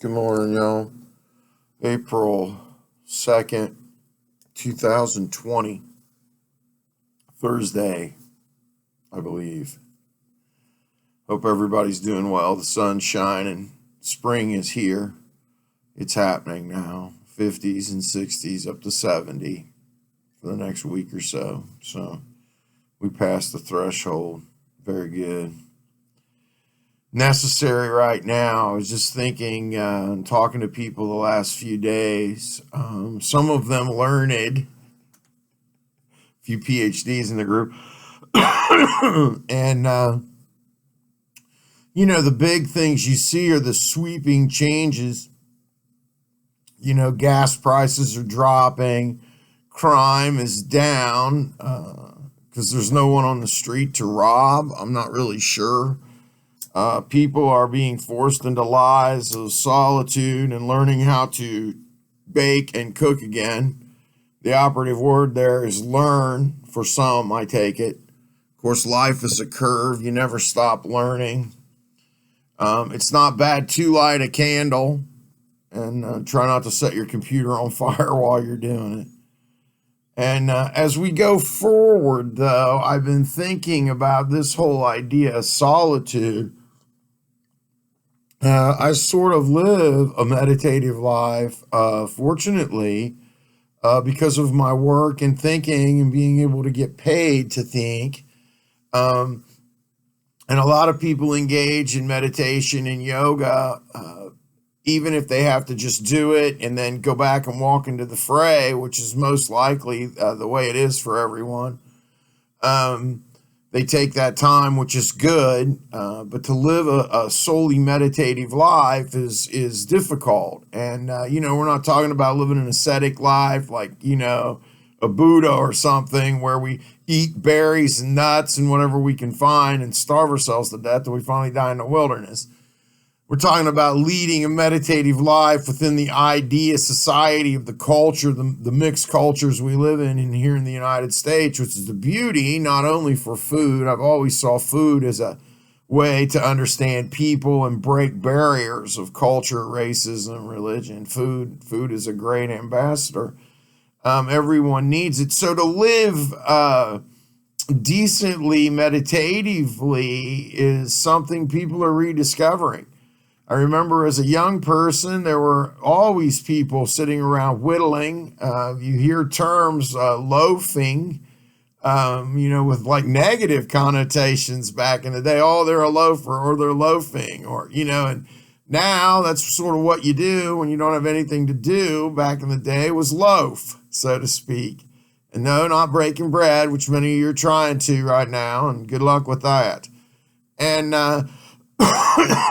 Good morning, y'all. April 2nd, 2020, Thursday, I believe. Hope everybody's doing well. The sun's shining. Spring is here. It's happening now. 50s and 60s up to 70 for the next week or so. So we passed the threshold. Very good. Necessary right now. I was just thinking and talking to people the last few days. Some of them learned, a few PhDs in the group. And, the big things you see are the sweeping changes. Gas prices are dropping. Crime is down because there's no one on the street to rob. I'm not really sure. People are being forced into lives of solitude and learning how to bake and cook again. The operative word there is learn for some, I take it. Of course, life is a curve. You never stop learning. It's not bad to light a candle and try not to set your computer on fire while you're doing it. And as we go forward, though, I've been thinking about this whole idea of solitude. I sort of live a meditative life, fortunately, because of my work and thinking and being able to get paid to think. And a lot of people engage in meditation and yoga, even if they have to just do it and then go back and walk into the fray, which is most likely the way it is for everyone. They take that time, which is good, but to live a solely meditative life is difficult. And, we're not talking about living an ascetic life like, a Buddha or something where we eat berries and nuts and whatever we can find and starve ourselves to death till we finally die in the wilderness. We're talking about leading a meditative life within the idea society of the culture, the mixed cultures we live in here in the United States, which is the beauty, not only for food. I've always saw food as a way to understand people and break barriers of culture, racism, religion. Food is a great ambassador. Everyone needs it. So to live decently, meditatively is something people are rediscovering. I remember as a young person, there were always people sitting around whittling. You hear terms loafing, with like negative connotations back in the day. Oh, they're a loafer or they're loafing and now that's sort of what you do when you don't have anything to do. Back in the day was loaf, so to speak. And no, not breaking bread, which many of you are trying to right now, and good luck with that. And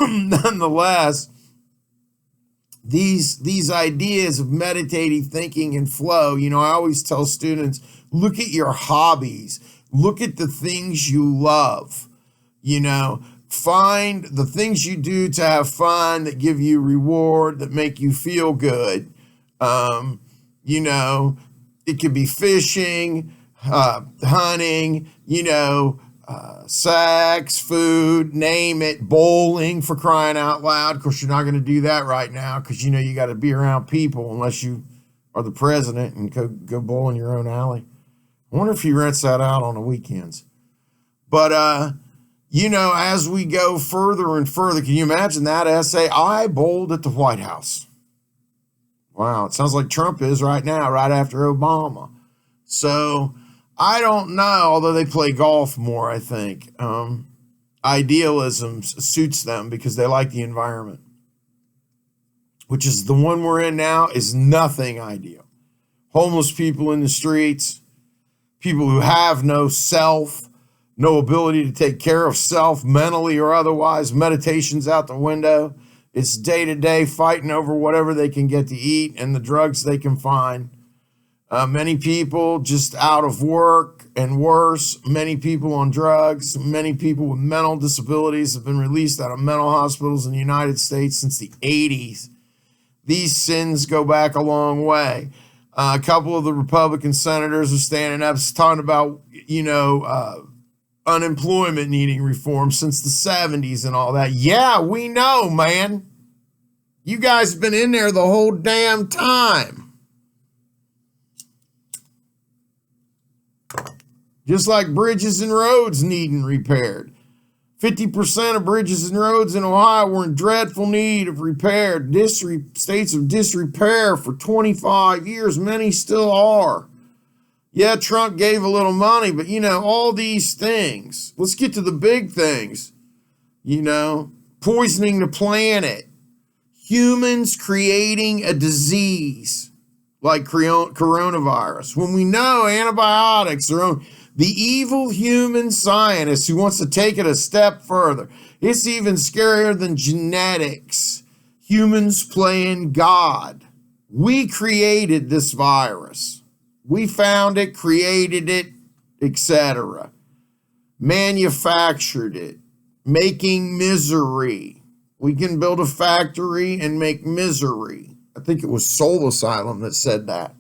nonetheless, these ideas of meditative thinking and flow, I always tell students, look at your hobbies, look at the things you love, find the things you do to have fun, that give you reward, that make you feel good. It could be fishing, hunting, sex, food, name it, bowling, for crying out loud. Of course, you're not going to do that right now because you got to be around people unless you are the president and go bowl in your own alley. I wonder if he rents that out on the weekends. But, as we go further and further, can you imagine that essay? I bowled at the White House. Wow, it sounds like Trump is right now, right after Obama. So I don't know, although they play golf more, I think. Idealism suits them because they like the environment, which is the one we're in now, is nothing ideal. Homeless people in the streets, people who have no self, no ability to take care of self mentally or otherwise. Meditation's out the window. It's day-to-day fighting over whatever they can get to eat and the drugs they can find. Many people just out of work and worse. Many people on drugs. Many people with mental disabilities have been released out of mental hospitals in the United States since the 80s. These sins go back a long way. A couple of the Republican senators are standing up talking about, unemployment needing reform since the 70s and all that. Yeah, we know, man. You guys have been in there the whole damn time. Just like bridges and roads needing repaired. 50% of bridges and roads in Ohio were in dreadful need of repair. States of disrepair for 25 years. Many still are. Yeah, Trump gave a little money, but all these things. Let's get to the big things. Poisoning the planet. Humans creating a disease like coronavirus. When we know antibiotics are on the evil human scientist who wants to take it a step further. It's even scarier than genetics. Humans playing God. We created this virus. We found it, created it, etc. Manufactured it, making misery. We can build a factory and make misery. I think it was Soul Asylum that said that.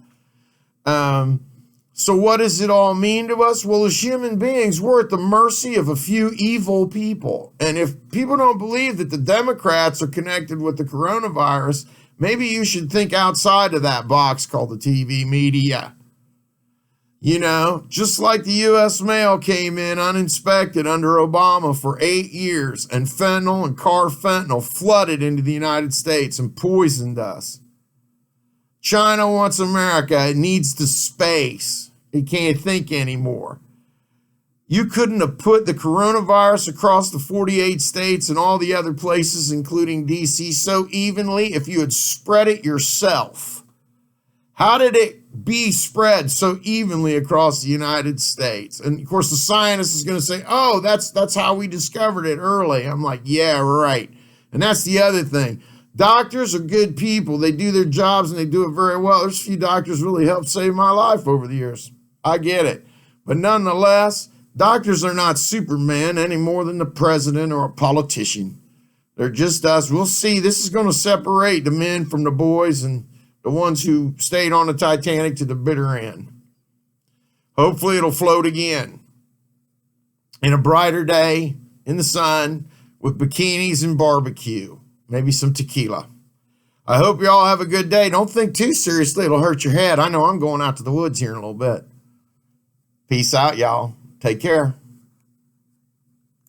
So what does it all mean to us? Well, as human beings, we're at the mercy of a few evil people. And if people don't believe that the Democrats are connected with the coronavirus, maybe you should think outside of that box called the TV media. Just like the U.S. mail came in uninspected under Obama for 8 years, and fentanyl and carfentanil flooded into the United States and poisoned us. China wants America. It needs the space. It can't think anymore. You couldn't have put the coronavirus across the 48 states and all the other places, including D.C., so evenly if you had spread it yourself. How did it be spread so evenly across the United States? And, of course, the scientist is going to say, oh, that's how we discovered it early. I'm like, yeah, right. And that's the other thing. Doctors are good people. They do their jobs, and they do it very well. There's a few doctors really helped save my life over the years. I get it. But nonetheless, doctors are not Superman any more than the president or a politician. They're just us. We'll see. This is going to separate the men from the boys and the ones who stayed on the Titanic to the bitter end. Hopefully it'll float again in a brighter day in the sun with bikinis and barbecue. Maybe some tequila. I hope you all have a good day. Don't think too seriously. It'll hurt your head. I know I'm going out to the woods here in a little bit. Peace out, y'all. Take care.